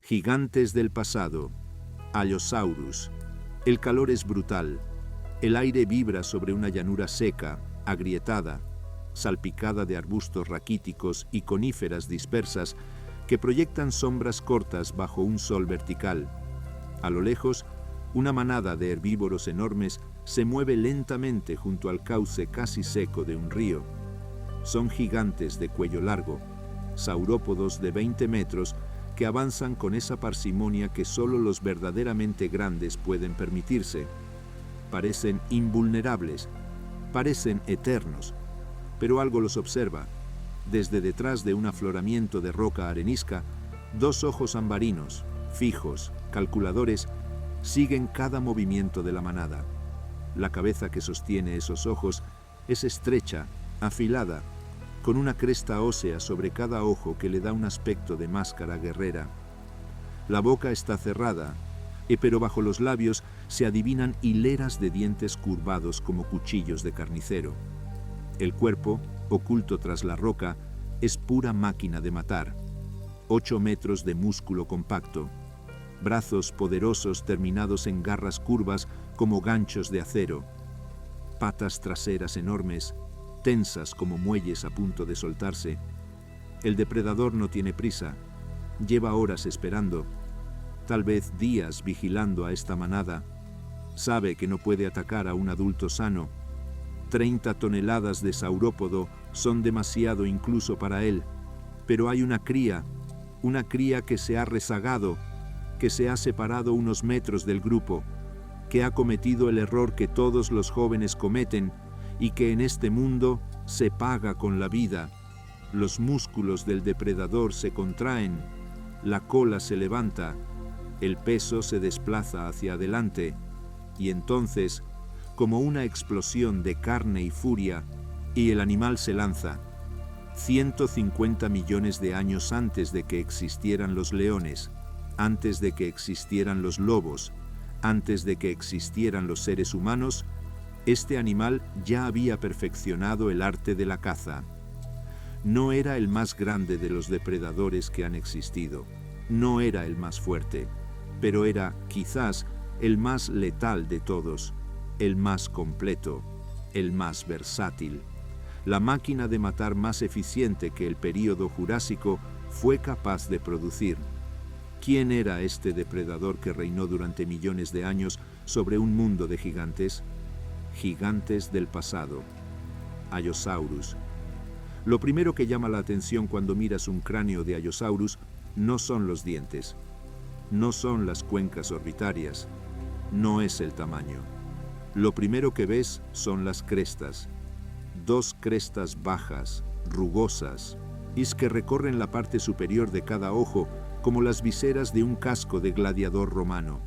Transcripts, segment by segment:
Gigantes del pasado, Allosaurus. El calor es brutal. El aire vibra sobre una llanura seca, agrietada, salpicada de arbustos raquíticos y coníferas dispersas que proyectan sombras cortas bajo un sol vertical. A lo lejos, una manada de herbívoros enormes se mueve lentamente junto al cauce casi seco de un río. Son gigantes de cuello largo, saurópodos de 20 metros que avanzan con esa parsimonia que solo los verdaderamente grandes pueden permitirse. Parecen invulnerables, parecen eternos, pero algo los observa. Desde detrás de un afloramiento de roca arenisca, dos ojos ambarinos, fijos, calculadores, siguen cada movimiento de la manada. La cabeza que sostiene esos ojos es estrecha, afilada, con una cresta ósea sobre cada ojo que le da un aspecto de máscara guerrera. La boca está cerrada, pero bajo los labios se adivinan hileras de dientes curvados como cuchillos de carnicero. El cuerpo, oculto tras la roca, es pura máquina de matar. 8 metros de músculo compacto, brazos poderosos terminados en garras curvas como ganchos de acero, patas traseras enormes, tensas como muelles a punto de soltarse. El depredador no tiene prisa, lleva horas esperando, tal vez días vigilando a esta manada. Sabe que no puede atacar a un adulto sano. 30 toneladas de saurópodo son demasiado incluso para él, pero hay una cría que se ha rezagado, que se ha separado unos metros del grupo, que ha cometido el error que todos los jóvenes cometen y que en este mundo se paga con la vida. Los músculos del depredador se contraen, la cola se levanta, el peso se desplaza hacia adelante, y entonces, como una explosión de carne y furia, y el animal se lanza. 150 millones de años antes de que existieran los leones, antes de que existieran los lobos, antes de que existieran los seres humanos, este animal ya había perfeccionado el arte de la caza. No era el más grande de los depredadores que han existido, no era el más fuerte, pero era, quizás, el más letal de todos, el más completo, el más versátil. La máquina de matar más eficiente que el período Jurásico fue capaz de producir. ¿Quién era este depredador que reinó durante millones de años sobre un mundo de gigantes? Gigantes del pasado, Allosaurus. Lo primero que llama la atención cuando miras un cráneo de Allosaurus no son los dientes, no son las cuencas orbitarias, no es el tamaño. Lo primero que ves son las crestas, 2 crestas bajas, rugosas, y que recorren la parte superior de cada ojo como las viseras de un casco de gladiador romano.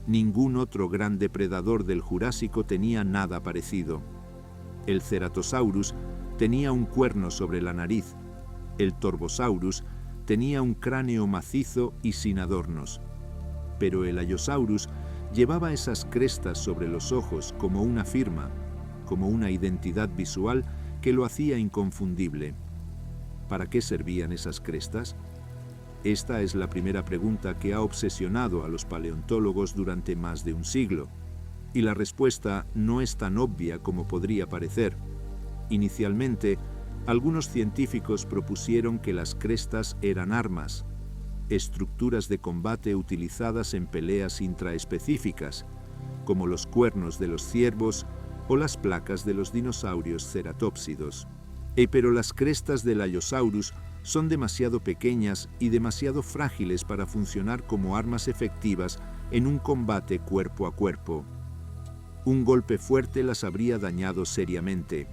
Ningún otro gran depredador del Jurásico tenía nada parecido. El Ceratosaurus tenía un cuerno sobre la nariz, el Torvosaurus tenía un cráneo macizo y sin adornos, pero el Allosaurus llevaba esas crestas sobre los ojos como una firma, como una identidad visual que lo hacía inconfundible. ¿Para qué servían esas crestas? Esta es la primera pregunta que ha obsesionado a los paleontólogos durante más de un siglo, y la respuesta no es tan obvia como podría parecer. Inicialmente, algunos científicos propusieron que las crestas eran armas, estructuras de combate utilizadas en peleas intraespecíficas, como los cuernos de los ciervos o las placas de los dinosaurios ceratópsidos. Pero las crestas del Allosaurus son demasiado pequeñas y demasiado frágiles para funcionar como armas efectivas en un combate cuerpo a cuerpo. Un golpe fuerte las habría dañado seriamente.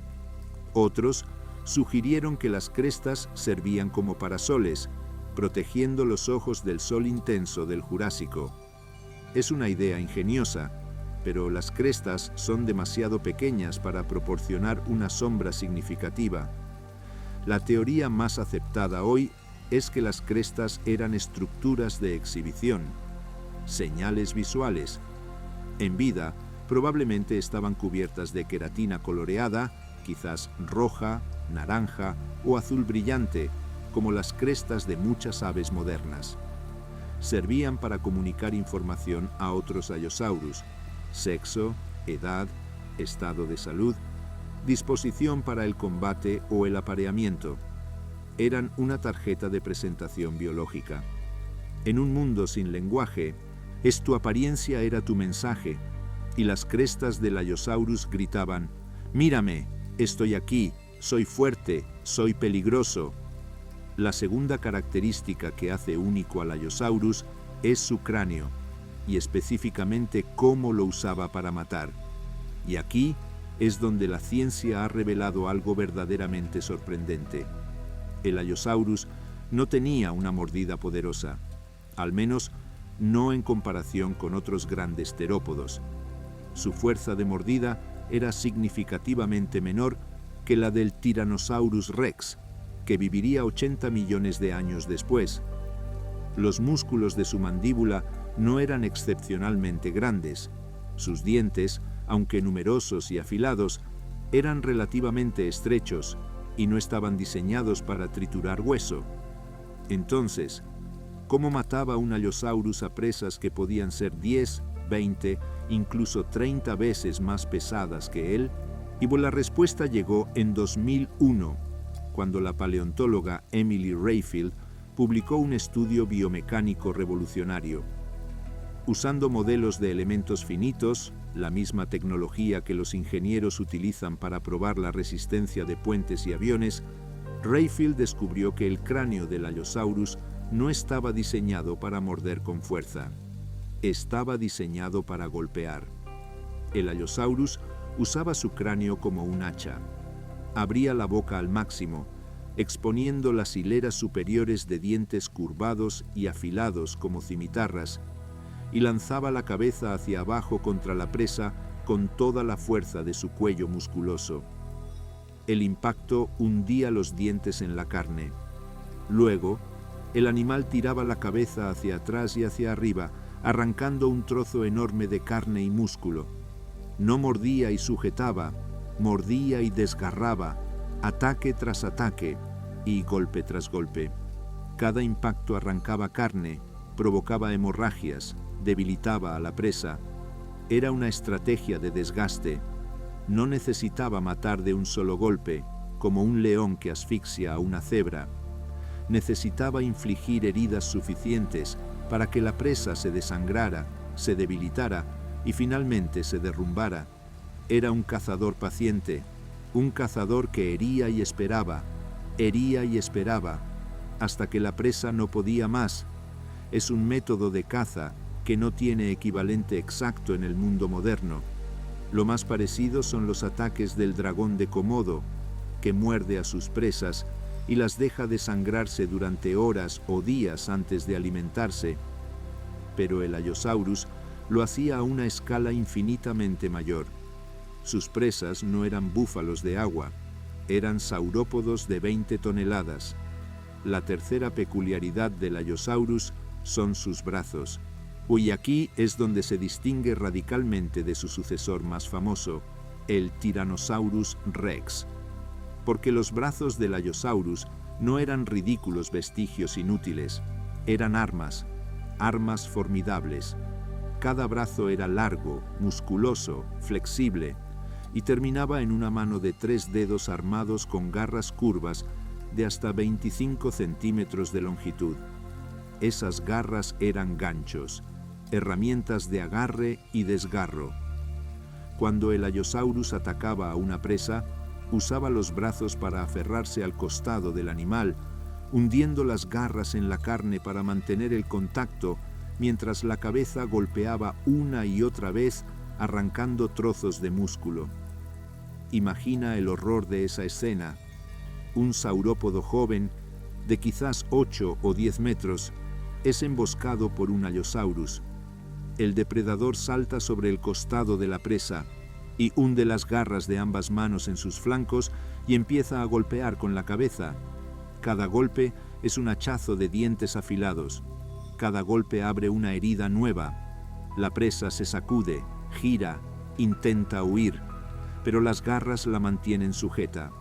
Otros sugirieron que las crestas servían como parasoles, protegiendo los ojos del sol intenso del Jurásico. Es una idea ingeniosa, pero las crestas son demasiado pequeñas para proporcionar una sombra significativa. La teoría más aceptada hoy es que las crestas eran estructuras de exhibición, señales visuales. En vida, probablemente estaban cubiertas de queratina coloreada, quizás roja, naranja o azul brillante, como las crestas de muchas aves modernas. servían para comunicar información a otros Allosaurus: sexo, edad, estado de salud, disposición para el combate o el apareamiento. Eran una tarjeta de presentación biológica. En un mundo sin lenguaje, tu apariencia era tu mensaje, y las crestas del Allosaurus gritaban: «Mírame, estoy aquí, soy fuerte, soy peligroso». La segunda característica que hace único al Allosaurus es su cráneo, y específicamente cómo lo usaba para matar. Y aquí es donde la ciencia ha revelado algo verdaderamente sorprendente. El Allosaurus no tenía una mordida poderosa, al menos no en comparación con otros grandes terópodos. Su fuerza de mordida era significativamente menor que la del Tyrannosaurus Rex, que viviría 80 millones de años después. Los músculos de su mandíbula no eran excepcionalmente grandes. Sus dientes, aunque numerosos y afilados, eran relativamente estrechos y no estaban diseñados para triturar hueso. Entonces, ¿cómo mataba un Allosaurus a presas que podían ser 10, 20, incluso 30 veces más pesadas que él? Y la respuesta llegó en 2001, cuando la paleontóloga Emily Rayfield publicó un estudio biomecánico revolucionario. Usando modelos de elementos finitos, la misma tecnología que los ingenieros utilizan para probar la resistencia de puentes y aviones, Rayfield descubrió que el cráneo del Allosaurus no estaba diseñado para morder con fuerza. Estaba diseñado para golpear. El Allosaurus usaba su cráneo como un hacha. Abría la boca al máximo, exponiendo las hileras superiores de dientes curvados y afilados como cimitarras, y lanzaba la cabeza hacia abajo contra la presa con toda la fuerza de su cuello musculoso. El impacto hundía los dientes en la carne. Luego, el animal tiraba la cabeza hacia atrás y hacia arriba, arrancando un trozo enorme de carne y músculo. No mordía y sujetaba, mordía y desgarraba, ataque tras ataque y golpe tras golpe. Cada impacto arrancaba carne, provocaba hemorragias, debilitaba a la presa. Era una estrategia de desgaste. No necesitaba matar de un solo golpe, como un león que asfixia a una cebra. Necesitaba infligir heridas suficientes para que la presa se desangrara, se debilitara y finalmente se derrumbara. Era un cazador paciente, un cazador que hería y esperaba, hasta que la presa no podía más. Es un método de caza que no tiene equivalente exacto en el mundo moderno. Lo más parecido son los ataques del dragón de Komodo, que muerde a sus presas y las deja desangrarse durante horas o días antes de alimentarse. Pero el Allosaurus lo hacía a una escala infinitamente mayor. Sus presas no eran búfalos de agua, eran saurópodos de 20 toneladas. La tercera peculiaridad del Allosaurus son sus brazos, y aquí es donde se distingue radicalmente de su sucesor más famoso, el Tyrannosaurus Rex. Porque los brazos del Allosaurus no eran ridículos vestigios inútiles, eran armas formidables. Cada brazo era largo, musculoso, flexible, y terminaba en una mano de 3 dedos armados con garras curvas de hasta 25 centímetros de longitud. Esas garras eran ganchos, herramientas de agarre y desgarro. Cuando el Allosaurus atacaba a una presa, usaba los brazos para aferrarse al costado del animal, hundiendo las garras en la carne para mantener el contacto, mientras la cabeza golpeaba una y otra vez, arrancando trozos de músculo. Imagina el horror de esa escena. Un saurópodo joven, de quizás 8 o 10 metros, es emboscado por un Allosaurus. El depredador salta sobre el costado de la presa y hunde las garras de ambas manos en sus flancos y empieza a golpear con la cabeza. Cada golpe es un hachazo de dientes afilados. Cada golpe abre una herida nueva. La presa se sacude, gira, intenta huir, pero las garras la mantienen sujeta.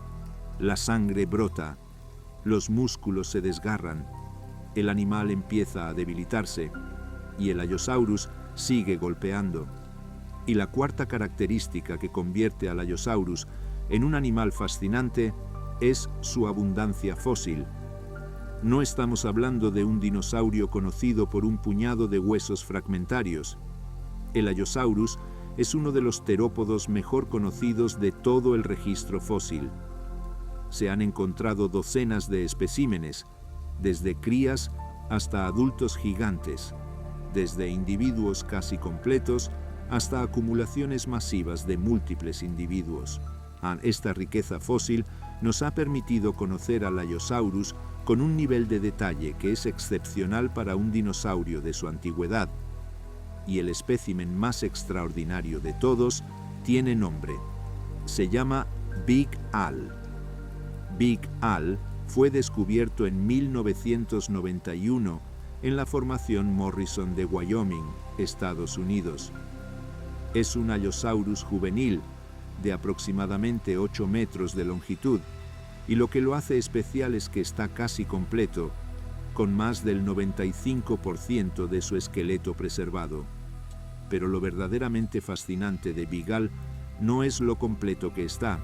La sangre brota, los músculos se desgarran. el animal empieza a debilitarse y el Allosaurus sigue golpeando. Y la cuarta característica que convierte al Allosaurus en un animal fascinante es su abundancia fósil. No estamos hablando de un dinosaurio conocido por un puñado de huesos fragmentarios. El Allosaurus es uno de los terópodos mejor conocidos de todo el registro fósil. Se han encontrado docenas de especímenes, desde crías hasta adultos gigantes, desde individuos casi completos hasta acumulaciones masivas de múltiples individuos. Esta riqueza fósil nos ha permitido conocer al Allosaurus con un nivel de detalle que es excepcional para un dinosaurio de su antigüedad. Y el espécimen más extraordinario de todos tiene nombre. Se llama Big Al. Big Al fue descubierto en 1991 en la formación Morrison de Wyoming, Estados Unidos. Es un Allosaurus juvenil de aproximadamente 8 metros de longitud, y lo que lo hace especial es que está casi completo, con más del 95% de su esqueleto preservado. Pero lo verdaderamente fascinante de Big Al no es lo completo que está,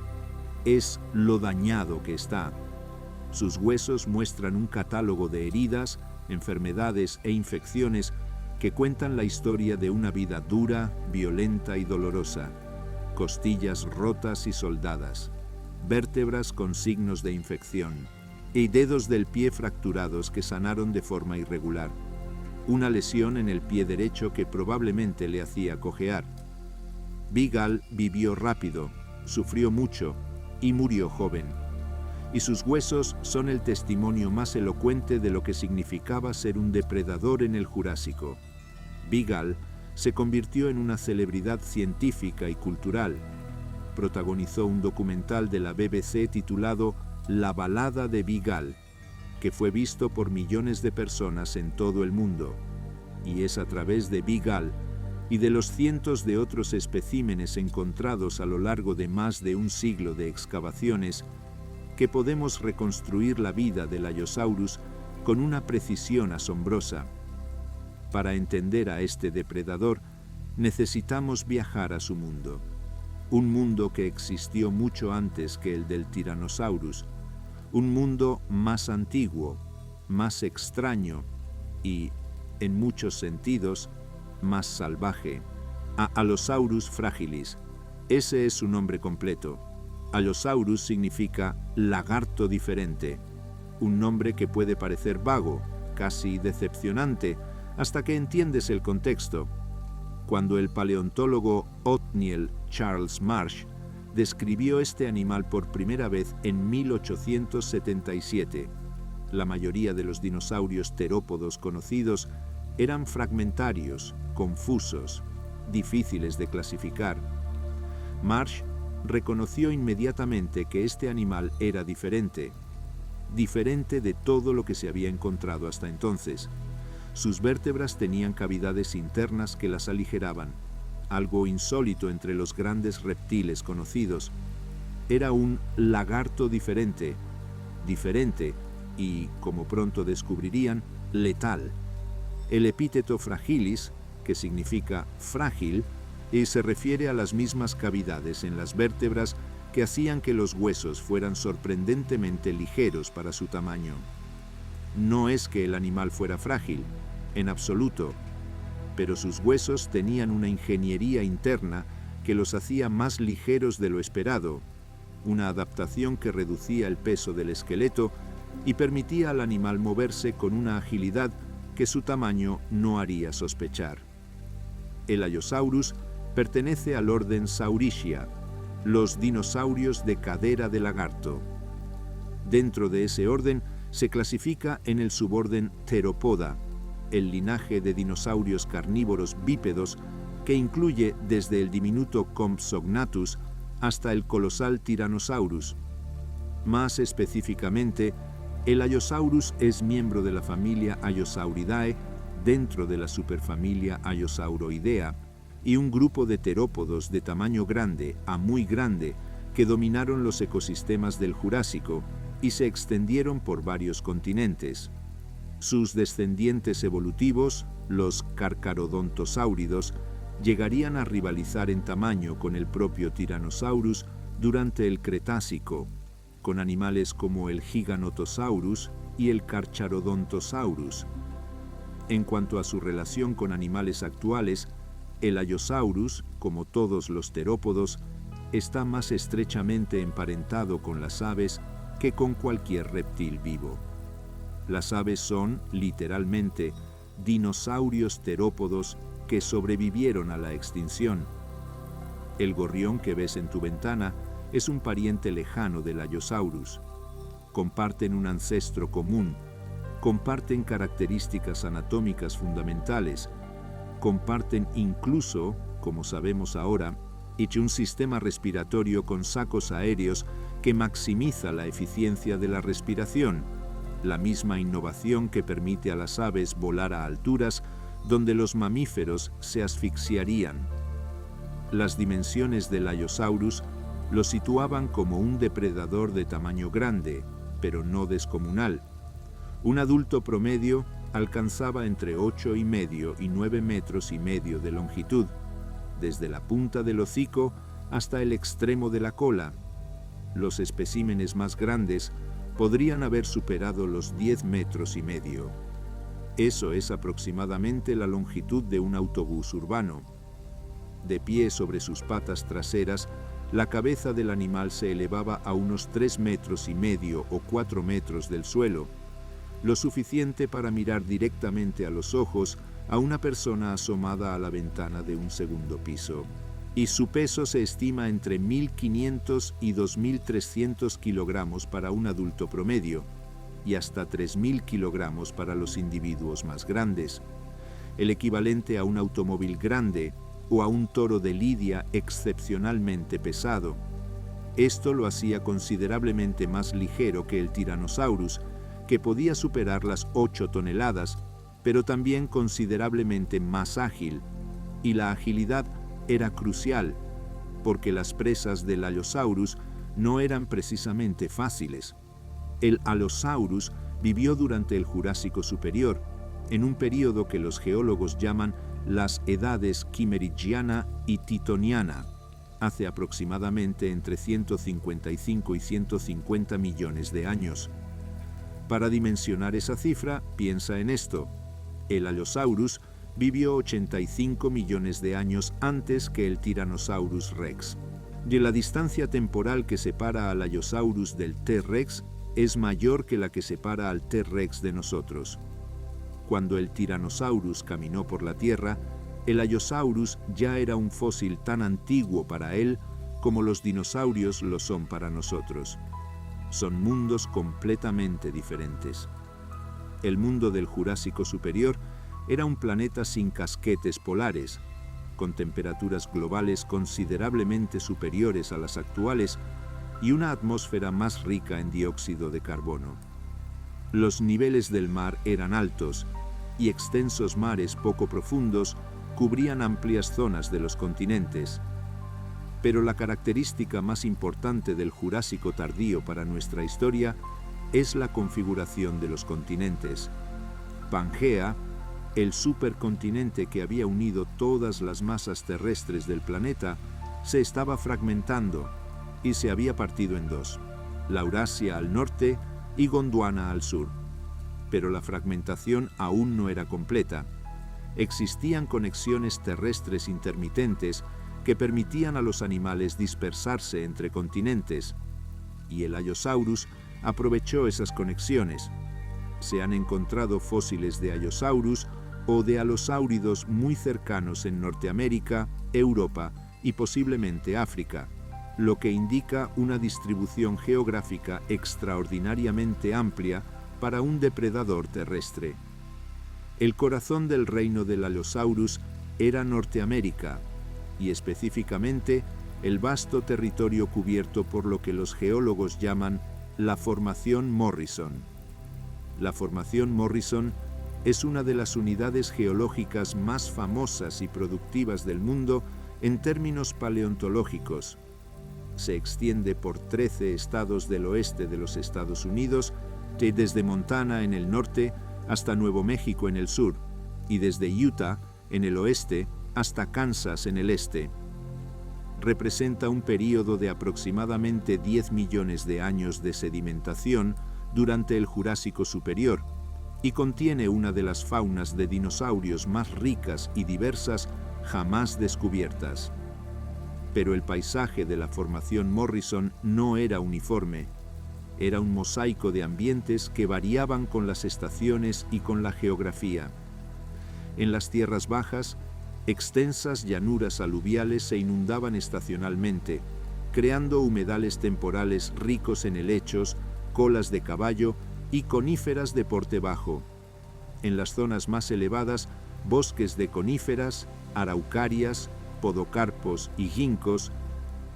es lo dañado que está. Sus huesos muestran un catálogo de heridas, enfermedades e infecciones que cuentan la historia de una vida dura, violenta y dolorosa. Costillas rotas y soldadas, vértebras con signos de infección y dedos del pie fracturados que sanaron de forma irregular. Una lesión en el pie derecho que probablemente le hacía cojear. Big Al vivió rápido, sufrió mucho y murió joven. Y sus huesos son el testimonio más elocuente de lo que significaba ser un depredador en el Jurásico. Big Al se convirtió en una celebridad científica y cultural. Protagonizó un documental de la BBC titulado La balada de Big Al, que fue visto por millones de personas en todo el mundo. Y es a través de Big Al y de los cientos de otros especímenes encontrados a lo largo de más de un siglo de excavaciones que podemos reconstruir la vida del Allosaurus con una precisión asombrosa. Para entender a este depredador, necesitamos viajar a su mundo. Un mundo que existió mucho antes que el del Tyrannosaurus. Un mundo más antiguo, más extraño y, en muchos sentidos, más salvaje. Allosaurus fragilis. Ese es su nombre completo. Allosaurus significa lagarto diferente, un nombre que puede parecer vago, casi decepcionante, hasta que entiendes el contexto. Cuando el paleontólogo Othniel Charles Marsh describió este animal por primera vez en 1877, la mayoría de los dinosaurios terópodos conocidos eran fragmentarios, confusos, difíciles de clasificar. Marsh reconoció inmediatamente que este animal era diferente de todo lo que se había encontrado hasta entonces. Sus vértebras tenían cavidades internas que las aligeraban, algo insólito entre los grandes reptiles conocidos. Era un lagarto diferente y, como pronto descubrirían, letal. El epíteto fragilis, que significa frágil, y se refiere a las mismas cavidades en las vértebras que hacían que los huesos fueran sorprendentemente ligeros para su tamaño. No es que el animal fuera frágil, en absoluto, pero sus huesos tenían una ingeniería interna que los hacía más ligeros de lo esperado, una adaptación que reducía el peso del esqueleto y permitía al animal moverse con una agilidad que su tamaño no haría sospechar. El Allosaurus pertenece al orden Saurischia, los dinosaurios de cadera de lagarto. Dentro de ese orden se clasifica en el suborden Theropoda, el linaje de dinosaurios carnívoros bípedos que incluye desde el diminuto Compsognathus hasta el colosal Tyrannosaurus. Más específicamente, el Allosaurus es miembro de la familia Allosauridae dentro de la superfamilia Allosauroidea, y un grupo de terópodos de tamaño grande a muy grande que dominaron los ecosistemas del Jurásico y se extendieron por varios continentes. Sus descendientes evolutivos, los carcharodontosáuridos, llegarían a rivalizar en tamaño con el propio Tyrannosaurus durante el Cretácico, con animales como el Giganotosaurus y el Carcharodontosaurus. En cuanto a su relación con animales actuales, el Allosaurus, como todos los terópodos, está más estrechamente emparentado con las aves que con cualquier reptil vivo. Las aves son, literalmente, dinosaurios terópodos que sobrevivieron a la extinción. El gorrión que ves en tu ventana es un pariente lejano del Allosaurus. Comparten un ancestro común, comparten características anatómicas fundamentales, comparten incluso, como sabemos ahora, un sistema respiratorio con sacos aéreos que maximiza la eficiencia de la respiración, la misma innovación que permite a las aves volar a alturas donde los mamíferos se asfixiarían. Las dimensiones del Allosaurus lo situaban como un depredador de tamaño grande, pero no descomunal. Un adulto promedio alcanzaba entre 8,5 y 9,5 metros de longitud, desde la punta del hocico hasta el extremo de la cola. Los especímenes más grandes podrían haber superado los 10,5 metros. Eso es aproximadamente la longitud de un autobús urbano. De pie sobre sus patas traseras, la cabeza del animal se elevaba a unos 3,5 metros o 4 metros del suelo, lo suficiente para mirar directamente a los ojos a una persona asomada a la ventana de un segundo piso. Y su peso se estima entre 1.500 y 2.300 kilogramos para un adulto promedio, y hasta 3.000 kilogramos para los individuos más grandes, el equivalente a un automóvil grande o a un toro de lidia excepcionalmente pesado. Esto lo hacía considerablemente más ligero que el Tyrannosaurus, que podía superar las 8 toneladas, pero también considerablemente más ágil, y la agilidad era crucial, porque las presas del Allosaurus no eran precisamente fáciles. El Allosaurus vivió durante el Jurásico Superior, en un período que los geólogos llaman las edades Kimmeridgiana y Titoniana, hace aproximadamente entre 155 y 150 millones de años. Para dimensionar esa cifra, piensa en esto. El Allosaurus vivió 85 millones de años antes que el Tyrannosaurus Rex. Y la distancia temporal que separa al Allosaurus del T-Rex es mayor que la que separa al T-Rex de nosotros. Cuando el Tyrannosaurus caminó por la Tierra, el Allosaurus ya era un fósil tan antiguo para él como los dinosaurios lo son para nosotros. Son mundos completamente diferentes. El mundo del Jurásico Superior era un planeta sin casquetes polares, con temperaturas globales considerablemente superiores a las actuales y una atmósfera más rica en dióxido de carbono. Los niveles del mar eran altos y extensos mares poco profundos cubrían amplias zonas de los continentes. Pero la característica más importante del Jurásico tardío para nuestra historia es la configuración de los continentes. Pangea, el supercontinente que había unido todas las masas terrestres del planeta, se estaba fragmentando y se había partido en dos, Laurasia al norte y Gondwana al sur. Pero la fragmentación aún no era completa. Existían conexiones terrestres intermitentes que permitían a los animales dispersarse entre continentes, y el Allosaurus aprovechó esas conexiones. Se han encontrado fósiles de Allosaurus o de alosáuridos muy cercanos en Norteamérica, Europa y posiblemente África, lo que indica una distribución geográfica extraordinariamente amplia para un depredador terrestre. El corazón del reino del Allosaurus era Norteamérica, y específicamente el vasto territorio cubierto por lo que los geólogos llaman la Formación Morrison. La Formación Morrison es una de las unidades geológicas más famosas y productivas del mundo en términos paleontológicos. Se extiende por 13 estados del oeste de los Estados Unidos, que desde Montana en el norte hasta Nuevo México en el sur, y desde Utah, en el oeste, hasta Kansas en el este. Representa un período de aproximadamente 10 millones de años de sedimentación durante el Jurásico superior, y contiene una de las faunas de dinosaurios más ricas y diversas jamás descubiertas. Pero el paisaje de la formación Morrison no era uniforme. Era un mosaico de ambientes que variaban con las estaciones y con la geografía. En las tierras bajas, extensas llanuras aluviales se inundaban estacionalmente, creando humedales temporales ricos en helechos, colas de caballo y coníferas de porte bajo. En las zonas más elevadas, bosques de coníferas, araucarias, podocarpos y ginkgos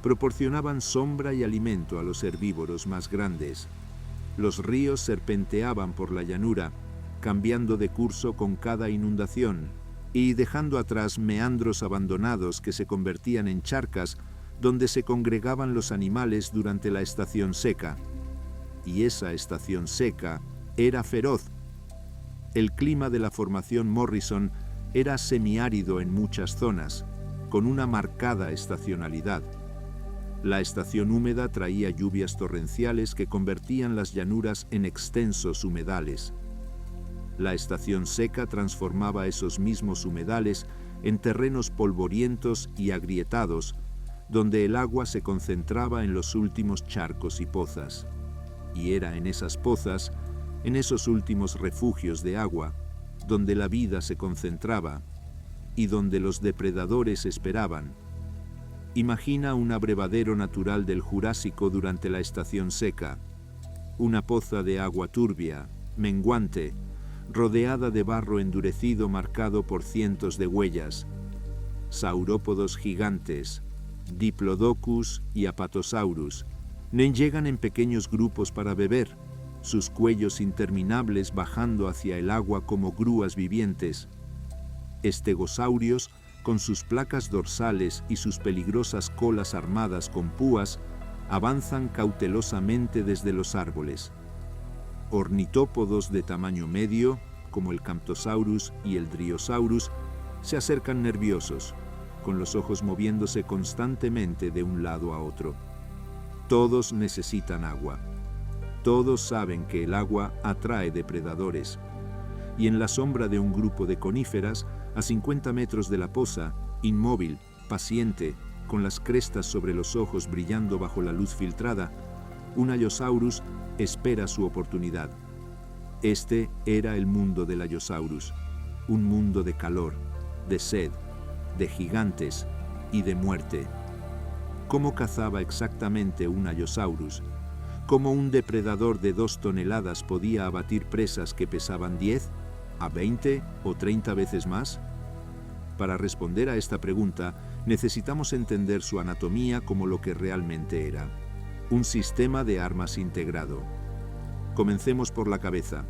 proporcionaban sombra y alimento a los herbívoros más grandes. Los ríos serpenteaban por la llanura, cambiando de curso con cada inundación y dejando atrás meandros abandonados que se convertían en charcas donde se congregaban los animales durante la estación seca. Y esa estación seca era feroz. El clima de la formación Morrison era semiárido en muchas zonas, con una marcada estacionalidad. La estación húmeda traía lluvias torrenciales que convertían las llanuras en extensos humedales. La estación seca transformaba esos mismos humedales en terrenos polvorientos y agrietados, donde el agua se concentraba en los últimos charcos y pozas. Y era en esas pozas, en esos últimos refugios de agua, donde la vida se concentraba y donde los depredadores esperaban. Imagina un abrevadero natural del Jurásico durante la estación seca, una poza de agua turbia, menguante, rodeada de barro endurecido marcado por cientos de huellas, saurópodos gigantes, Diplodocus y Apatosaurus, llegan en pequeños grupos para beber, sus cuellos interminables bajando hacia el agua como grúas vivientes. Estegosaurios, con sus placas dorsales y sus peligrosas colas armadas con púas, avanzan cautelosamente desde los árboles. Ornitópodos de tamaño medio, como el Camptosaurus y el Driosaurus, se acercan nerviosos, con los ojos moviéndose constantemente de un lado a otro. Todos necesitan agua. Todos saben que el agua atrae depredadores. Y en la sombra de un grupo de coníferas, a 50 metros de la poza, inmóvil, paciente, con las crestas sobre los ojos brillando bajo la luz filtrada, un Allosaurus espera su oportunidad. Este era el mundo del Allosaurus, un mundo de calor, de sed, de gigantes y de muerte. ¿Cómo cazaba exactamente un Allosaurus? ¿Cómo un depredador de 2 toneladas podía abatir presas que pesaban 10, a 20 o 30 veces más? Para responder a esta pregunta, necesitamos entender su anatomía como lo que realmente era: un sistema de armas integrado. Comencemos por la cabeza.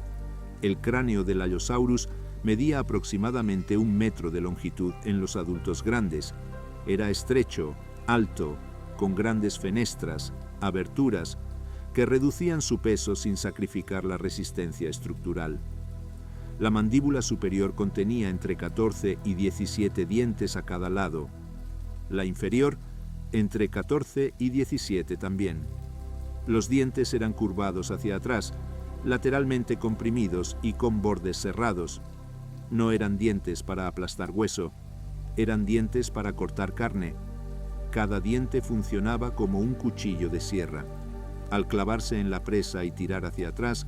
El cráneo del Allosaurus medía aproximadamente 1 metro de longitud en los adultos grandes. Era estrecho, alto, con grandes fenestras, aberturas, que reducían su peso sin sacrificar la resistencia estructural. La mandíbula superior contenía entre 14 y 17 dientes a cada lado. La inferior, entre 14 y 17 también. Los dientes eran curvados hacia atrás, lateralmente comprimidos y con bordes cerrados. No eran dientes para aplastar hueso, eran dientes para cortar carne. Cada diente funcionaba como un cuchillo de sierra. Al clavarse en la presa y tirar hacia atrás,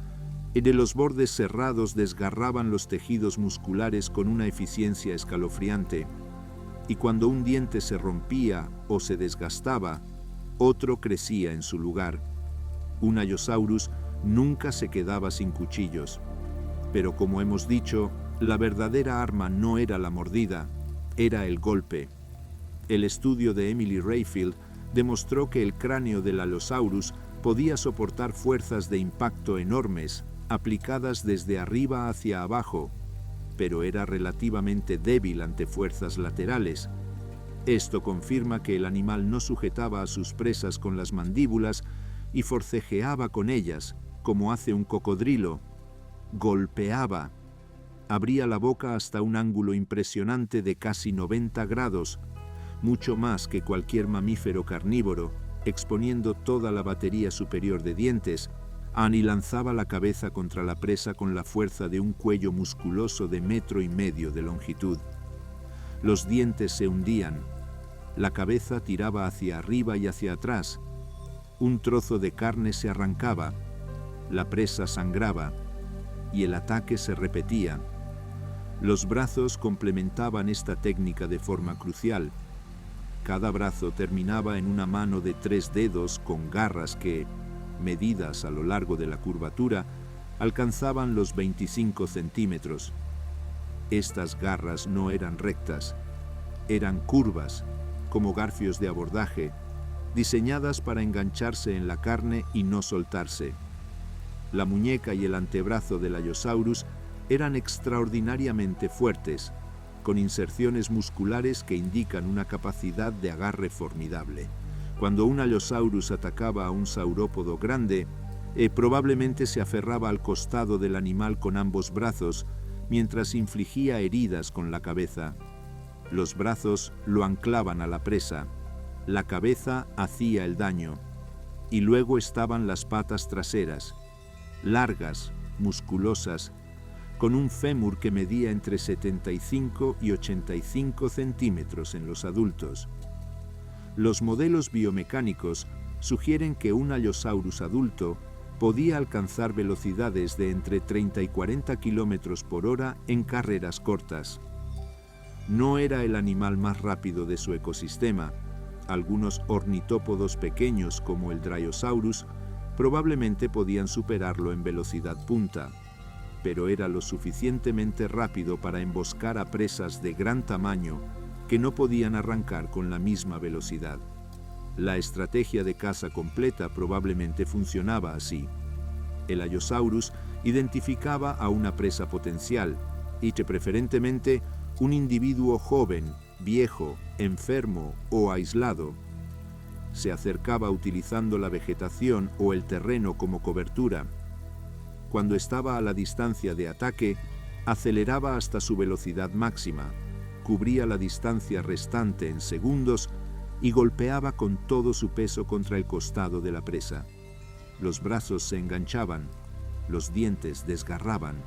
de los bordes cerrados desgarraban los tejidos musculares con una eficiencia escalofriante. Y cuando un diente se rompía o se desgastaba, otro crecía en su lugar. Un Allosaurus nunca se quedaba sin cuchillos. Pero como hemos dicho, la verdadera arma no era la mordida, era el golpe. El estudio de Emily Rayfield demostró que el cráneo del Allosaurus podía soportar fuerzas de impacto enormes, aplicadas desde arriba hacia abajo, pero era relativamente débil ante fuerzas laterales. Esto confirma que el animal no sujetaba a sus presas con las mandíbulas y forcejeaba con ellas, como hace un cocodrilo. Golpeaba, Abría la boca hasta un ángulo impresionante de casi 90 grados, mucho más que cualquier mamífero carnívoro, exponiendo toda la batería superior de dientes, y lanzaba la cabeza contra la presa con la fuerza de un cuello musculoso de 1,5 metros de longitud. Los dientes se hundían, la cabeza tiraba hacia arriba y hacia atrás, un trozo de carne se arrancaba, la presa sangraba y el ataque se repetía. Los brazos complementaban esta técnica de forma crucial. Cada brazo terminaba en una mano de 3 dedos con garras que, medidas a lo largo de la curvatura, alcanzaban los 25 centímetros. Estas garras no eran rectas, eran curvas, como garfios de abordaje, diseñadas para engancharse en la carne y no soltarse. La muñeca y el antebrazo del Allosaurus eran extraordinariamente fuertes, con inserciones musculares que indican una capacidad de agarre formidable. Cuando un Allosaurus atacaba a un saurópodo grande, probablemente se aferraba al costado del animal con ambos brazos, mientras infligía heridas con la cabeza. Los brazos lo anclaban a la presa, la cabeza hacía el daño, y luego estaban las patas traseras, largas, musculosas, con un fémur que medía entre 75 y 85 centímetros en los adultos. Los modelos biomecánicos sugieren que un Allosaurus adulto podía alcanzar velocidades de entre 30 y 40 kilómetros por hora en carreras cortas. No era el animal más rápido de su ecosistema. Algunos ornitópodos pequeños como el Dryosaurus probablemente podían superarlo en velocidad punta, pero era lo suficientemente rápido para emboscar a presas de gran tamaño que no podían arrancar con la misma velocidad. La estrategia de caza completa probablemente funcionaba así. El Allosaurus identificaba a una presa potencial y preferentemente un individuo joven, viejo, enfermo o aislado. Se acercaba utilizando la vegetación o el terreno como cobertura. Cuando estaba a la distancia de ataque, aceleraba hasta su velocidad máxima, cubría la distancia restante en segundos y golpeaba con todo su peso contra el costado de la presa. Los brazos se enganchaban, los dientes desgarraban.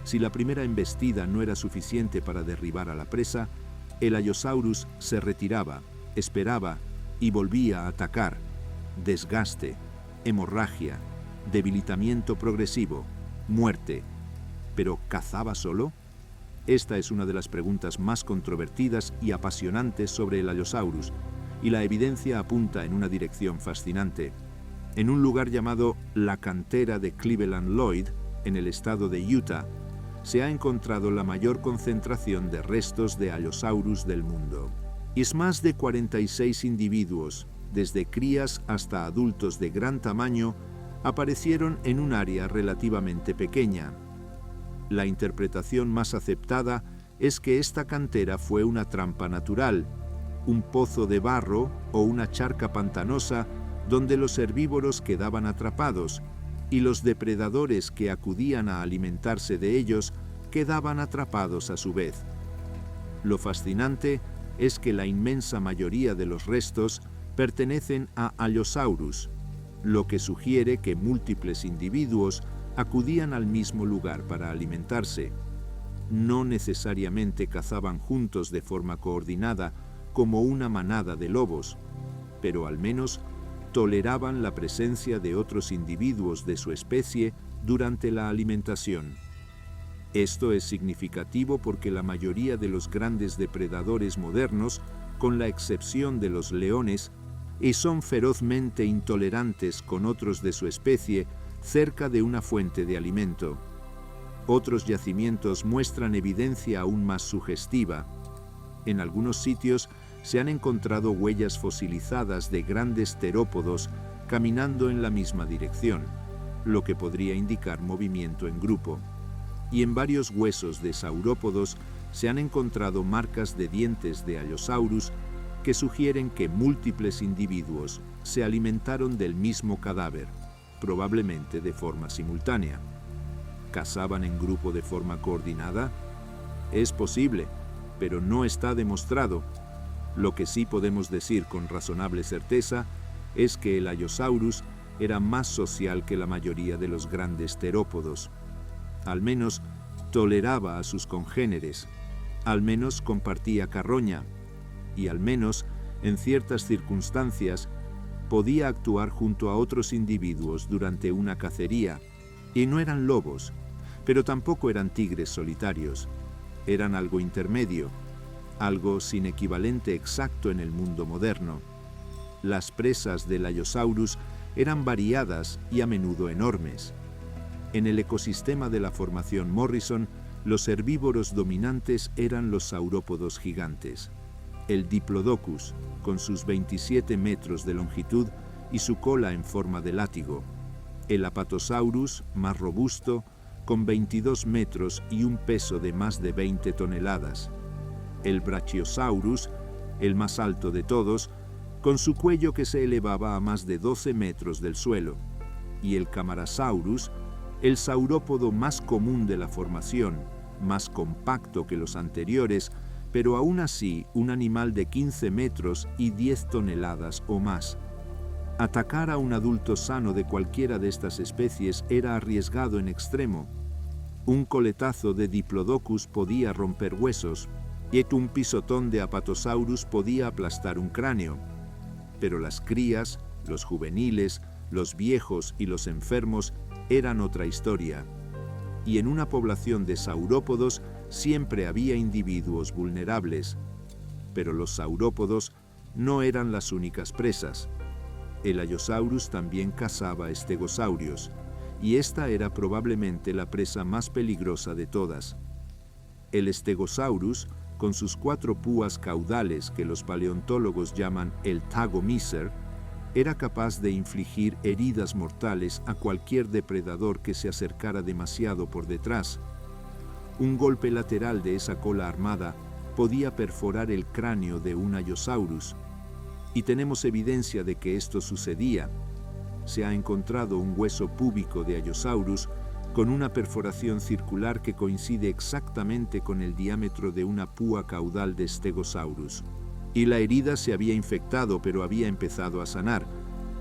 Si la primera embestida no era suficiente para derribar a la presa, el Allosaurus se retiraba, esperaba y volvía a atacar. Desgaste, hemorragia, debilitamiento progresivo, muerte. ¿Pero cazaba solo? Esta es una de las preguntas más controvertidas y apasionantes sobre el Allosaurus, y la evidencia apunta en una dirección fascinante. En un lugar llamado la cantera de Cleveland Lloyd, en el estado de Utah, se ha encontrado la mayor concentración de restos de Allosaurus del mundo. Es más de 46 individuos, desde crías hasta adultos de gran tamaño, aparecieron en un área relativamente pequeña. La interpretación más aceptada es que esta cantera fue una trampa natural, un pozo de barro o una charca pantanosa donde los herbívoros quedaban atrapados y los depredadores que acudían a alimentarse de ellos quedaban atrapados a su vez. Lo fascinante es que la inmensa mayoría de los restos pertenecen a Allosaurus, lo que sugiere que múltiples individuos acudían al mismo lugar para alimentarse. No necesariamente cazaban juntos de forma coordinada como una manada de lobos, pero al menos toleraban la presencia de otros individuos de su especie durante la alimentación. Esto es significativo porque la mayoría de los grandes depredadores modernos, con la excepción de los leones, son ferozmente intolerantes con otros de su especie cerca de una fuente de alimento. Otros yacimientos muestran evidencia aún más sugestiva. En algunos sitios se han encontrado huellas fosilizadas de grandes terópodos caminando en la misma dirección, lo que podría indicar movimiento en grupo. Y en varios huesos de saurópodos se han encontrado marcas de dientes de Allosaurus que sugieren que múltiples individuos se alimentaron del mismo cadáver, probablemente de forma simultánea. ¿Cazaban en grupo de forma coordinada? Es posible, pero no está demostrado. Lo que sí podemos decir con razonable certeza es que el Allosaurus era más social que la mayoría de los grandes terópodos. Al menos toleraba a sus congéneres, al menos compartía carroña y al menos, en ciertas circunstancias, podía actuar junto a otros individuos durante una cacería, y no eran lobos, pero tampoco eran tigres solitarios. Eran algo intermedio, algo sin equivalente exacto en el mundo moderno. Las presas del Allosaurus eran variadas y a menudo enormes. En el ecosistema de la Formación Morrison, los herbívoros dominantes eran los saurópodos gigantes. El Diplodocus, con sus 27 metros de longitud y su cola en forma de látigo. El Apatosaurus, más robusto, con 22 metros y un peso de más de 20 toneladas. El Brachiosaurus, el más alto de todos, con su cuello que se elevaba a más de 12 metros del suelo. Y el Camarasaurus, el saurópodo más común de la formación, más compacto que los anteriores, pero aún así un animal de 15 metros y 10 toneladas o más. Atacar a un adulto sano de cualquiera de estas especies era arriesgado en extremo. Un coletazo de Diplodocus podía romper huesos, y un pisotón de Apatosaurus podía aplastar un cráneo. Pero las crías, los juveniles, los viejos y los enfermos eran otra historia. Y en una población de saurópodos siempre había individuos vulnerables. Pero los saurópodos no eran las únicas presas. El Allosaurus también cazaba estegosaurios, y esta era probablemente la presa más peligrosa de todas. El Stegosaurus, con sus 4 púas caudales que los paleontólogos llaman el Tagomycer, era capaz de infligir heridas mortales a cualquier depredador que se acercara demasiado por detrás. Un golpe lateral de esa cola armada podía perforar el cráneo de un Allosaurus, y tenemos evidencia de que esto sucedía. Se ha encontrado un hueso púbico de Allosaurus con una perforación circular que coincide exactamente con el diámetro de una púa caudal de Stegosaurus. Y la herida se había infectado, pero había empezado a sanar,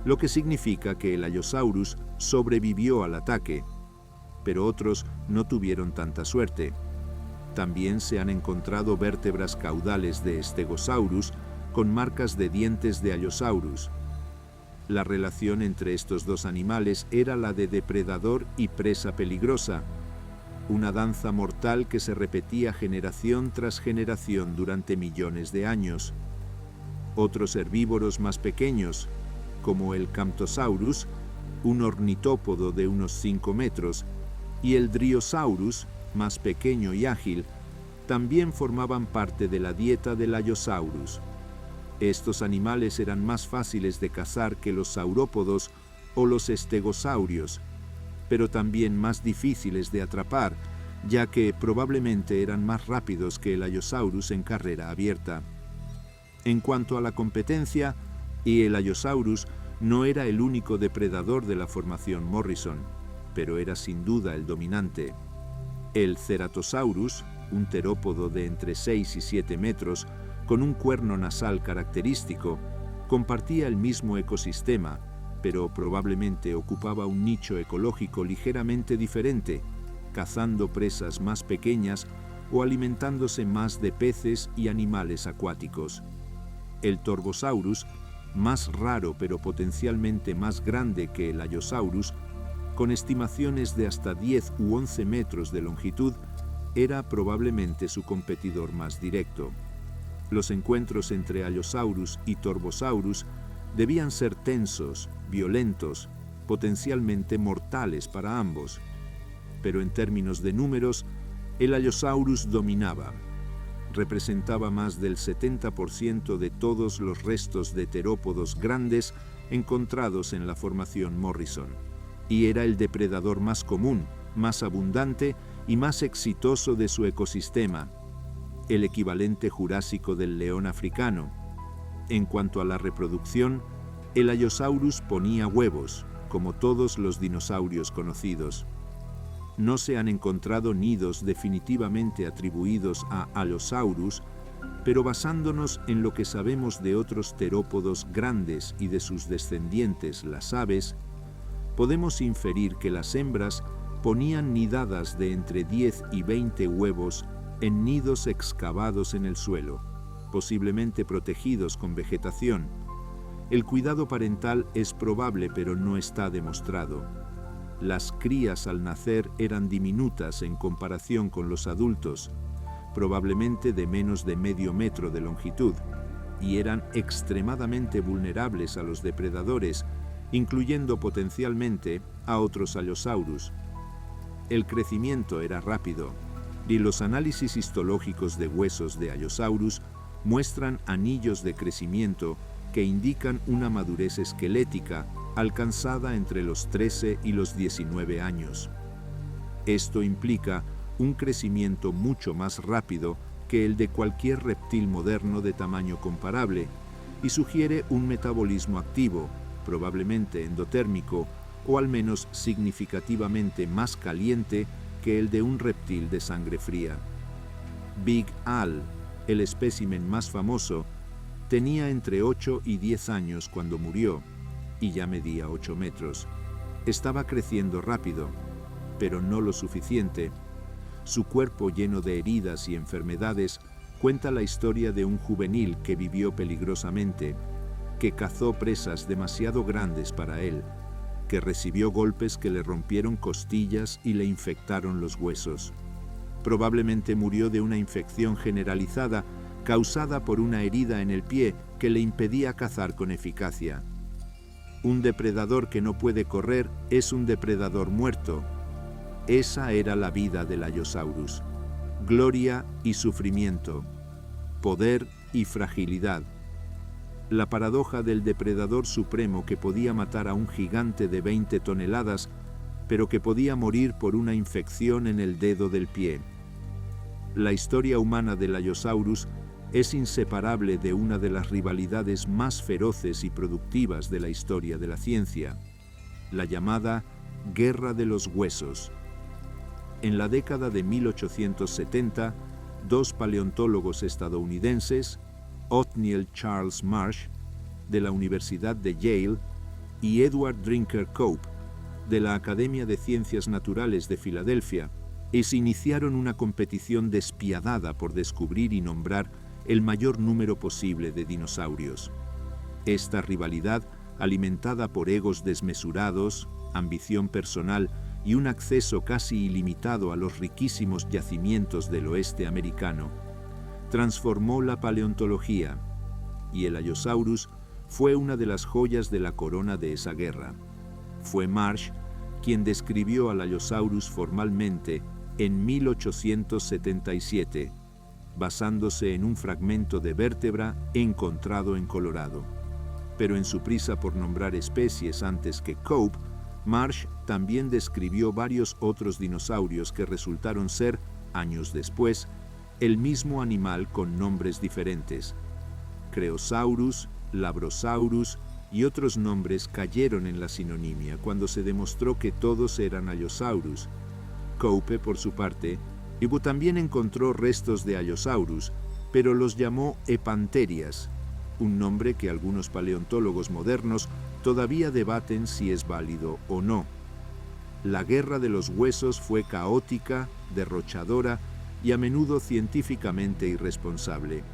lo que significa que el Allosaurus sobrevivió al ataque, pero otros no tuvieron tanta suerte. También se han encontrado vértebras caudales de Stegosaurus con marcas de dientes de Allosaurus. La relación entre estos dos animales era la de depredador y presa peligrosa, una danza mortal que se repetía generación tras generación durante millones de años. Otros herbívoros más pequeños, como el Camptosaurus, un ornitópodo de unos 5 metros, y el Driosaurus, más pequeño y ágil, también formaban parte de la dieta del Allosaurus. Estos animales eran más fáciles de cazar que los saurópodos o los estegosaurios, pero también más difíciles de atrapar, ya que probablemente eran más rápidos que el Allosaurus en carrera abierta. En cuanto a la competencia, el Allosaurus no era el único depredador de la Formación Morrison, pero era sin duda el dominante. El Ceratosaurus, un terópodo de entre 6 y 7 metros, con un cuerno nasal característico, compartía el mismo ecosistema, pero probablemente ocupaba un nicho ecológico ligeramente diferente, cazando presas más pequeñas o alimentándose más de peces y animales acuáticos. El Torvosaurus, más raro pero potencialmente más grande que el Allosaurus, con estimaciones de hasta 10 u 11 metros de longitud, era probablemente su competidor más directo. Los encuentros entre Allosaurus y Torvosaurus debían ser tensos, violentos, potencialmente mortales para ambos. Pero en términos de números, el Allosaurus dominaba. Representaba más del 70% de todos los restos de terópodos grandes encontrados en la Formación Morrison, y era el depredador más común, más abundante y más exitoso de su ecosistema, el equivalente jurásico del león africano. En cuanto a la reproducción, el Allosaurus ponía huevos, como todos los dinosaurios conocidos. No se han encontrado nidos definitivamente atribuidos a Allosaurus, pero basándonos en lo que sabemos de otros terópodos grandes y de sus descendientes, las aves, podemos inferir que las hembras ponían nidadas de entre 10 y 20 huevos en nidos excavados en el suelo, posiblemente protegidos con vegetación. El cuidado parental es probable, pero no está demostrado. Las crías al nacer eran diminutas en comparación con los adultos, probablemente de menos de medio metro de longitud, y eran extremadamente vulnerables a los depredadores, incluyendo potencialmente a otros Allosaurus. El crecimiento era rápido, y los análisis histológicos de huesos de Allosaurus muestran anillos de crecimiento que indican una madurez esquelética alcanzada entre los 13 y los 19 años. Esto implica un crecimiento mucho más rápido que el de cualquier reptil moderno de tamaño comparable y sugiere un metabolismo activo, probablemente endotérmico, o al menos significativamente más caliente que el de un reptil de sangre fría. Big Al, el espécimen más famoso, tenía entre 8 y 10 años cuando murió, y ya medía 8 metros. Estaba creciendo rápido, pero no lo suficiente. Su cuerpo lleno de heridas y enfermedades cuenta la historia de un juvenil que vivió peligrosamente, que cazó presas demasiado grandes para él, que recibió golpes que le rompieron costillas y le infectaron los huesos. Probablemente murió de una infección generalizada causada por una herida en el pie que le impedía cazar con eficacia. Un depredador que no puede correr es un depredador muerto. Esa era la vida del Allosaurus: gloria y sufrimiento, poder y fragilidad. La paradoja del depredador supremo que podía matar a un gigante de 20 toneladas, pero que podía morir por una infección en el dedo del pie. La historia humana del Allosaurus es inseparable de una de las rivalidades más feroces y productivas de la historia de la ciencia, la llamada Guerra de los Huesos. En la década de 1870, dos paleontólogos estadounidenses, Othniel Charles Marsh, de la Universidad de Yale, y Edward Drinker Cope, de la Academia de Ciencias Naturales de Filadelfia, iniciaron una competición despiadada por descubrir y nombrar el mayor número posible de dinosaurios. Esta rivalidad, alimentada por egos desmesurados, ambición personal y un acceso casi ilimitado a los riquísimos yacimientos del oeste americano, transformó la paleontología, y el Allosaurus fue una de las joyas de la corona de esa guerra. Fue Marsh quien describió al Allosaurus formalmente en 1877, basándose en un fragmento de vértebra encontrado en Colorado. Pero en su prisa por nombrar especies antes que Cope, Marsh también describió varios otros dinosaurios que resultaron ser, años después, el mismo animal con nombres diferentes. Creosaurus, Labrosaurus y otros nombres cayeron en la sinonimia cuando se demostró que todos eran Allosaurus. Cope, por su parte, también encontró restos de Allosaurus, pero los llamó Epantherias, un nombre que algunos paleontólogos modernos todavía debaten si es válido o no. La guerra de los huesos fue caótica, derrochadora y a menudo científicamente irresponsable.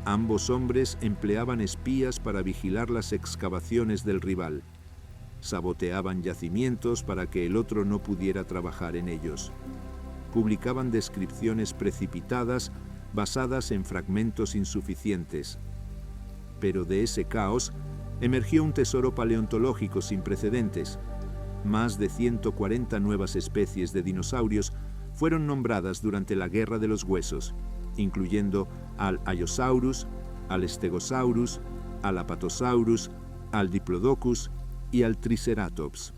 Ambos hombres empleaban espías para vigilar las excavaciones del rival. Saboteaban yacimientos para que el otro no pudiera trabajar en ellos. Publicaban descripciones precipitadas basadas en fragmentos insuficientes. Pero de ese caos emergió un tesoro paleontológico sin precedentes. Más de 140 nuevas especies de dinosaurios fueron nombradas durante la Guerra de los Huesos, incluyendo al Allosaurus, al Stegosaurus, al Apatosaurus, al Diplodocus y al Triceratops.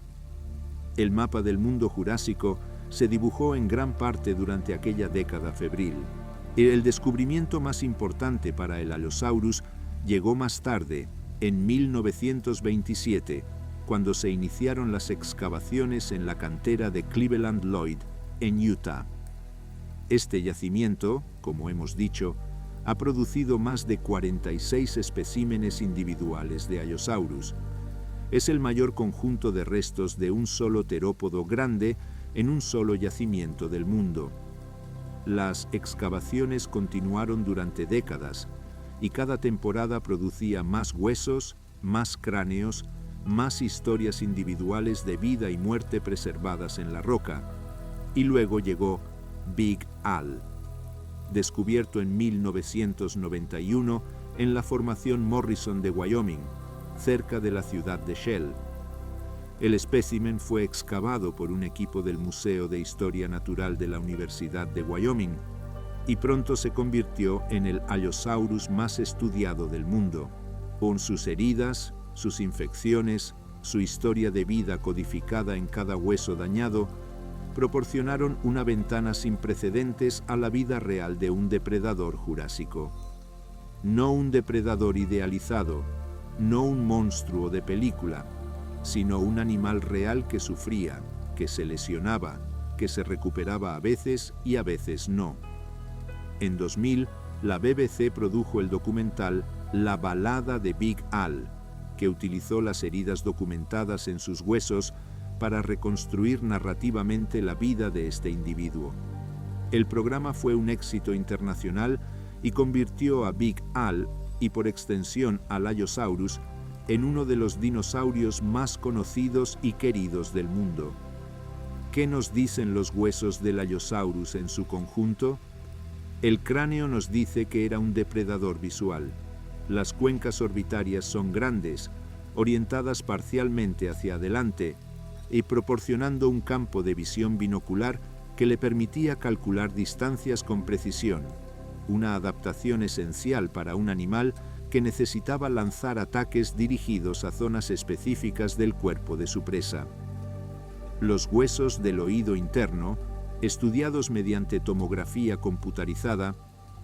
El mapa del mundo jurásico se dibujó en gran parte durante aquella década febril. El descubrimiento más importante para el Allosaurus llegó más tarde, en 1927, cuando se iniciaron las excavaciones en la cantera de Cleveland Lloyd, en Utah. Este yacimiento, como hemos dicho, ha producido más de 46 especímenes individuales de Allosaurus. Es el mayor conjunto de restos de un solo terópodo grande en un solo yacimiento del mundo. Las excavaciones continuaron durante décadas y cada temporada producía más huesos, más cráneos, más historias individuales de vida y muerte preservadas en la roca. Y luego llegó Big Al, descubierto en 1991 en la formación Morrison de Wyoming, cerca de la ciudad de Shell. El espécimen fue excavado por un equipo del Museo de Historia Natural de la Universidad de Wyoming y pronto se convirtió en el Allosaurus más estudiado del mundo, con sus heridas, sus infecciones, su historia de vida codificada en cada hueso dañado, proporcionaron una ventana sin precedentes a la vida real de un depredador jurásico. No un depredador idealizado, no un monstruo de película, sino un animal real que sufría, que se lesionaba, que se recuperaba a veces y a veces no. En 2000, la BBC produjo el documental La balada de Big Al, que utilizó las heridas documentadas en sus huesos para reconstruir narrativamente la vida de este individuo. El programa fue un éxito internacional y convirtió a Big Al, y por extensión al Allosaurus, en uno de los dinosaurios más conocidos y queridos del mundo. ¿Qué nos dicen los huesos del Allosaurus en su conjunto? El cráneo nos dice que era un depredador visual. Las cuencas orbitarias son grandes, orientadas parcialmente hacia adelante y proporcionando un campo de visión binocular que le permitía calcular distancias con precisión, una adaptación esencial para un animal que necesitaba lanzar ataques dirigidos a zonas específicas del cuerpo de su presa. Los huesos del oído interno, estudiados mediante tomografía computarizada,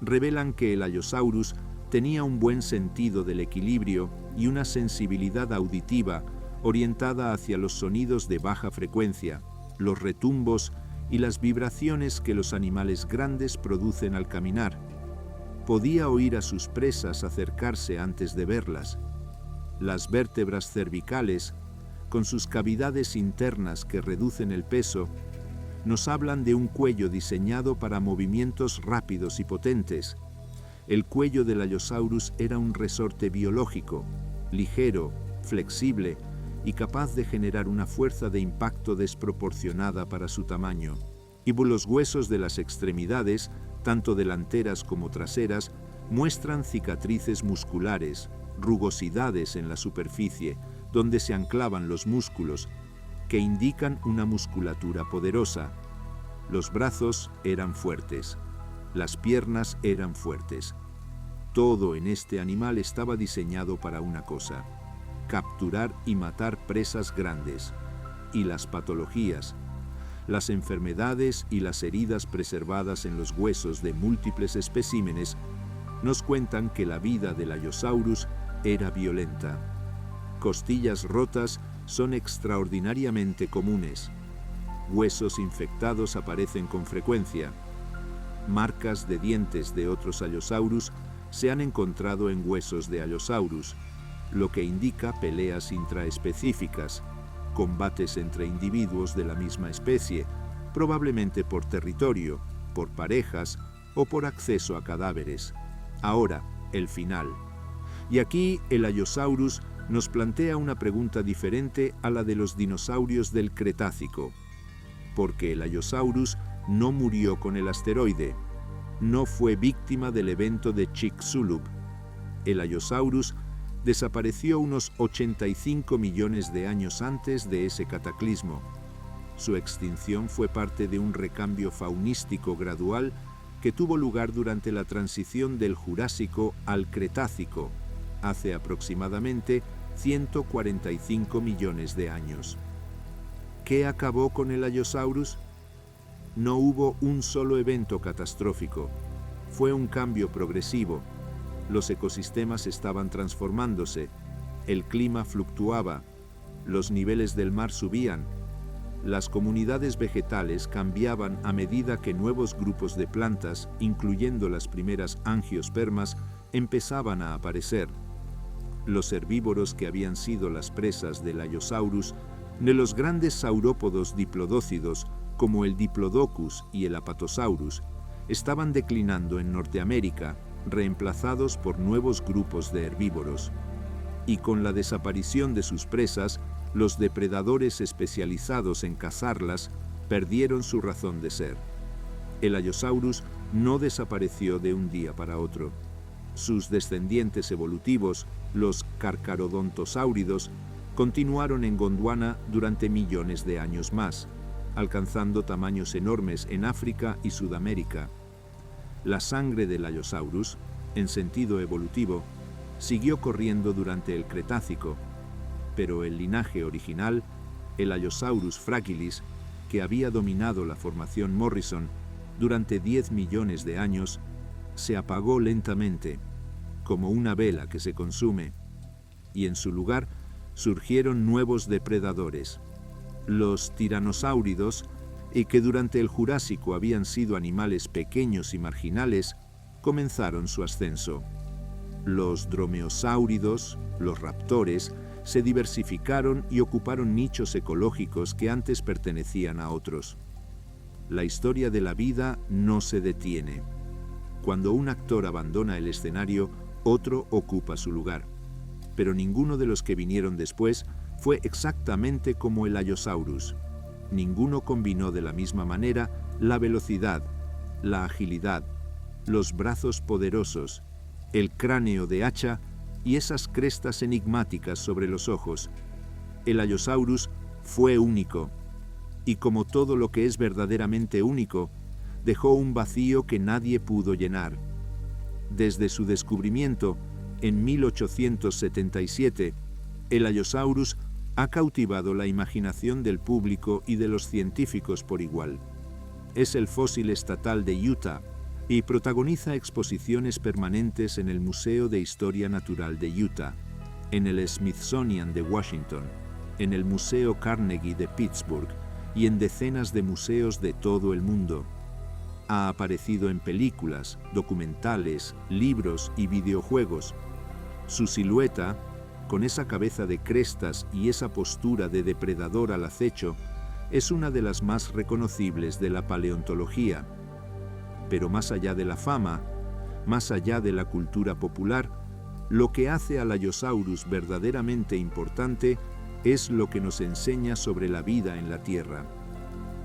revelan que el Allosaurus tenía un buen sentido del equilibrio y una sensibilidad auditiva orientada hacia los sonidos de baja frecuencia, los retumbos y las vibraciones que los animales grandes producen al caminar. Podía oír a sus presas acercarse antes de verlas. Las vértebras cervicales, con sus cavidades internas que reducen el peso, nos hablan de un cuello diseñado para movimientos rápidos y potentes. El cuello del Allosaurus era un resorte biológico, ligero, flexible y capaz de generar una fuerza de impacto desproporcionada para su tamaño. Y los huesos de las extremidades, tanto delanteras como traseras, muestran cicatrices musculares, rugosidades en la superficie, donde se anclaban los músculos, que indican una musculatura poderosa. Los brazos eran fuertes, las piernas eran fuertes. Todo en este animal estaba diseñado para una cosa: capturar y matar presas grandes. Y las patologías, las enfermedades y las heridas preservadas en los huesos de múltiples especímenes nos cuentan que la vida del Allosaurus era violenta. Costillas rotas son extraordinariamente comunes. Huesos infectados aparecen con frecuencia. Marcas de dientes de otros Allosaurus se han encontrado en huesos de Allosaurus, lo que indica peleas intraespecíficas, combates entre individuos de la misma especie, probablemente por territorio, por parejas o por acceso a cadáveres. Ahora, el final. Y aquí el Allosaurus nos plantea una pregunta diferente a la de los dinosaurios del Cretácico, porque el Allosaurus no murió con el asteroide, no fue víctima del evento de Chicxulub. El Allosaurus desapareció unos 85 millones de años antes de ese cataclismo. Su extinción fue parte de un recambio faunístico gradual que tuvo lugar durante la transición del Jurásico al Cretácico, hace aproximadamente 145 millones de años. ¿Qué acabó con el Allosaurus? No hubo un solo evento catastrófico. Fue un cambio progresivo. Los ecosistemas estaban transformándose, el clima fluctuaba, Los niveles del mar subían. Las comunidades vegetales cambiaban a medida que nuevos grupos de plantas, incluyendo las primeras angiospermas, empezaban a aparecer. Los herbívoros que habían sido las presas del Allosaurus, de los grandes saurópodos diplodócidos como el Diplodocus y el Apatosaurus, estaban declinando en Norteamérica, reemplazados por nuevos grupos de herbívoros. Y con la desaparición de sus presas, los depredadores especializados en cazarlas perdieron su razón de ser. El Allosaurus no desapareció de un día para otro. Sus descendientes evolutivos, los Carcharodontosáuridos, continuaron en Gondwana durante millones de años más, alcanzando tamaños enormes en África y Sudamérica. La sangre del Allosaurus, en sentido evolutivo, siguió corriendo durante el Cretácico, pero el linaje original, el Allosaurus fragilis, que había dominado la formación Morrison durante 10 millones de años, se apagó lentamente, como una vela que se consume, y en su lugar surgieron nuevos depredadores, los tiranosáuridos, y que durante el Jurásico habían sido animales pequeños y marginales, comenzaron su ascenso. Los dromeosáuridos, los raptores, se diversificaron y ocuparon nichos ecológicos que antes pertenecían a otros. La historia de la vida no se detiene. Cuando un actor abandona el escenario, otro ocupa su lugar. Pero ninguno de los que vinieron después fue exactamente como el Allosaurus. Ninguno combinó de la misma manera la velocidad, la agilidad, los brazos poderosos, el cráneo de hacha y esas crestas enigmáticas sobre los ojos. El Allosaurus fue único, y como todo lo que es verdaderamente único, dejó un vacío que nadie pudo llenar. Desde su descubrimiento, en 1877, el Allosaurus ha cautivado la imaginación del público y de los científicos por igual. Es el fósil estatal de Utah y protagoniza exposiciones permanentes en el Museo de Historia Natural de Utah, en el Smithsonian de Washington, en el Museo Carnegie de Pittsburgh y en decenas de museos de todo el mundo. Ha aparecido en películas, documentales, libros y videojuegos. Su silueta, con esa cabeza de crestas y esa postura de depredador al acecho, es una de las más reconocibles de la paleontología. Pero más allá de la fama, más allá de la cultura popular, lo que hace al Allosaurus verdaderamente importante es lo que nos enseña sobre la vida en la Tierra.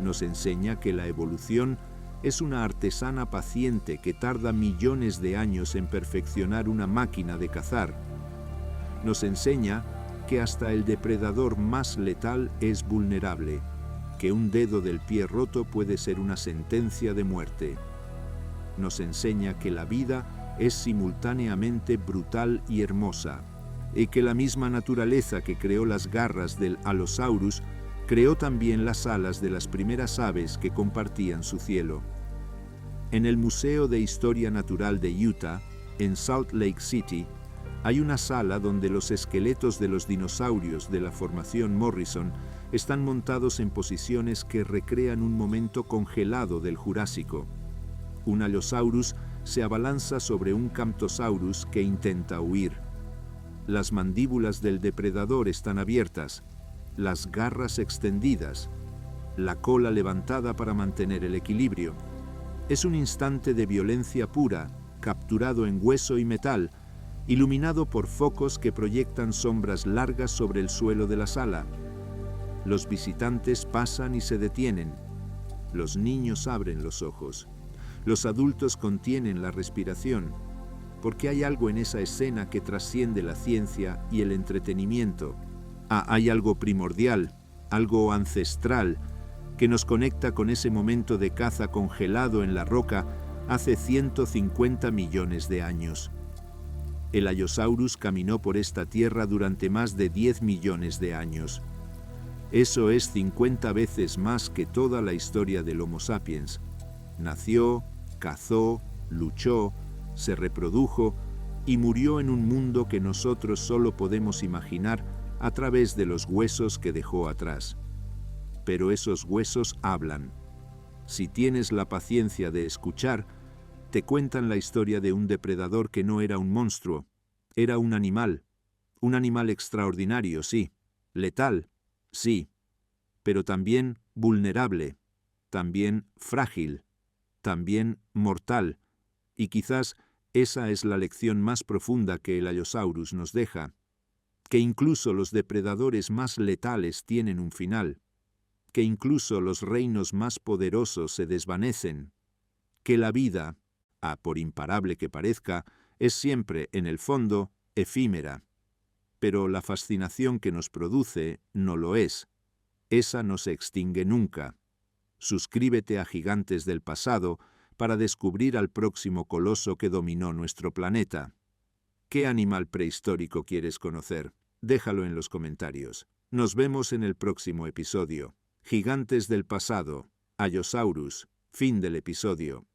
Nos enseña que la evolución es una artesana paciente que tarda millones de años en perfeccionar una máquina de cazar. Nos enseña que hasta el depredador más letal es vulnerable, que un dedo del pie roto puede ser una sentencia de muerte. Nos enseña que la vida es simultáneamente brutal y hermosa, y que la misma naturaleza que creó las garras del Allosaurus creó también las alas de las primeras aves que compartían su cielo. En el Museo de Historia Natural de Utah, en Salt Lake City, hay una sala donde los esqueletos de los dinosaurios de la formación Morrison están montados en posiciones que recrean un momento congelado del Jurásico. Un Allosaurus se abalanza sobre un Camptosaurus que intenta huir. Las mandíbulas del depredador están abiertas, las garras extendidas, la cola levantada para mantener el equilibrio. Es un instante de violencia pura, capturado en hueso y metal, iluminado por focos que proyectan sombras largas sobre el suelo de la sala. Los visitantes pasan y se detienen. Los niños abren los ojos. Los adultos contienen la respiración, porque hay algo en esa escena que trasciende la ciencia y el entretenimiento. Hay algo primordial, algo ancestral, que nos conecta con ese momento de caza congelado en la roca hace 150 millones de años. El Allosaurus caminó por esta tierra durante más de 10 millones de años. Eso es 50 veces más que toda la historia del Homo sapiens. Nació, cazó, luchó, se reprodujo y murió en un mundo que nosotros solo podemos imaginar a través de los huesos que dejó atrás. Pero esos huesos hablan. Si tienes la paciencia de escuchar, te cuentan la historia de un depredador que no era un monstruo, era un animal extraordinario, sí, letal, sí, pero también vulnerable, también frágil, también mortal, y quizás esa es la lección más profunda que el Allosaurus nos deja, que incluso los depredadores más letales tienen un final, que incluso los reinos más poderosos se desvanecen, que la vida, por imparable que parezca, es siempre, en el fondo, efímera. Pero la fascinación que nos produce no lo es. Esa no se extingue nunca. Suscríbete a Gigantes del Pasado para descubrir al próximo coloso que dominó nuestro planeta. ¿Qué animal prehistórico quieres conocer? Déjalo en los comentarios. Nos vemos en el próximo episodio. Gigantes del Pasado, Allosaurus, fin del episodio.